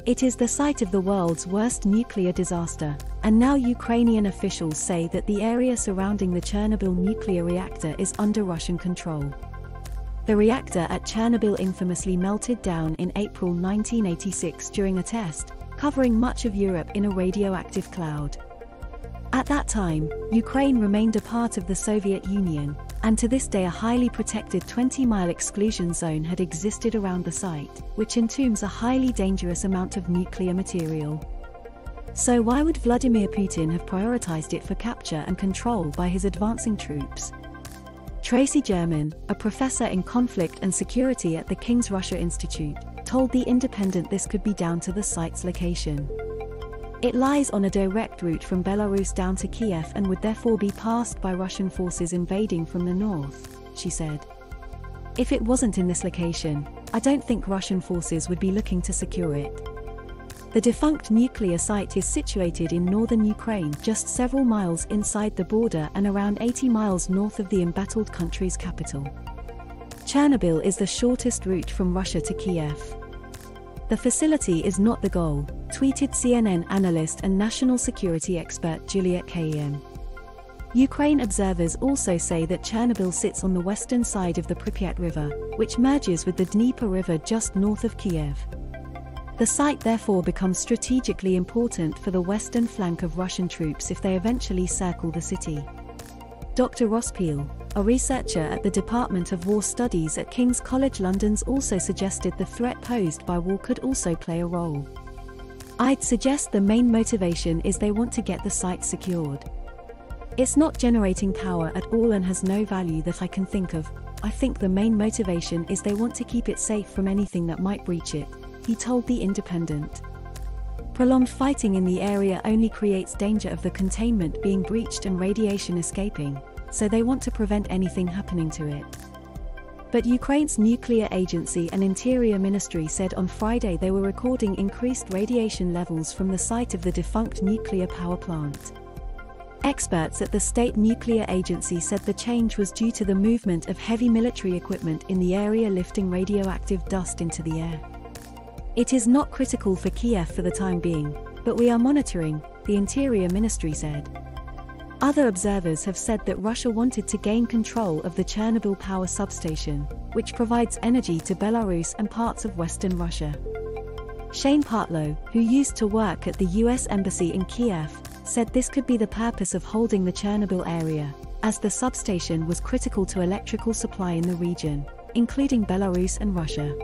It is the site of the world's worst nuclear disaster, and now Ukrainian officials say that the area surrounding the Chernobyl nuclear reactor is under Russian control. The reactor at Chernobyl infamously melted down in April 1986 during a test, covering much of Europe in a radioactive cloud. At that time, Ukraine remained a part of the Soviet Union, and to this day a highly protected 20-mile exclusion zone had existed around the site, which entombs a highly dangerous amount of nuclear material. So why would Vladimir Putin have prioritized it for capture and control by his advancing troops? Tracey German, a professor in conflict and security at the King's Russia Institute, told The Independent this could be down to the site's location. It lies on a direct route from Belarus down to Kiev and would therefore be passed by Russian forces invading from the north, she said. If it wasn't in this location, I don't think Russian forces would be looking to secure it. The defunct nuclear site is situated in northern Ukraine, just several miles inside the border and around 80 miles north of the embattled country's capital. Chernobyl is the shortest route from Russia to Kiev. The facility is not the goal, tweeted CNN analyst and national security expert Juliet Kayan. Ukraine observers also say that Chernobyl sits on the western side of the Pripyat River, which merges with the Dnieper River just north of Kiev. The site therefore becomes strategically important for the western flank of Russian troops if they eventually circle the city. Dr. Ross Peel, a researcher at the Department of War Studies at King's College London's also suggested the threat posed by war could also play a role. I'd suggest the main motivation is they want to get the site secured. It's not generating power at all and has no value that I can think of. I think the main motivation is they want to keep it safe from anything that might breach it, he told The Independent. Prolonged fighting in the area only creates danger of the containment being breached and radiation escaping, so they want to prevent anything happening to it. But Ukraine's nuclear agency and Interior Ministry said on Friday they were recording increased radiation levels from the site of the defunct nuclear power plant. Experts at the state nuclear agency said the change was due to the movement of heavy military equipment in the area lifting radioactive dust into the air. It is not critical for Kiev for the time being, but we are monitoring, the Interior Ministry said. Other observers have said that Russia wanted to gain control of the Chernobyl power substation, which provides energy to Belarus and parts of western Russia. Shane Partlow, who used to work at the US Embassy in Kiev, said this could be the purpose of holding the Chernobyl area, as the substation was critical to electrical supply in the region, including Belarus and Russia.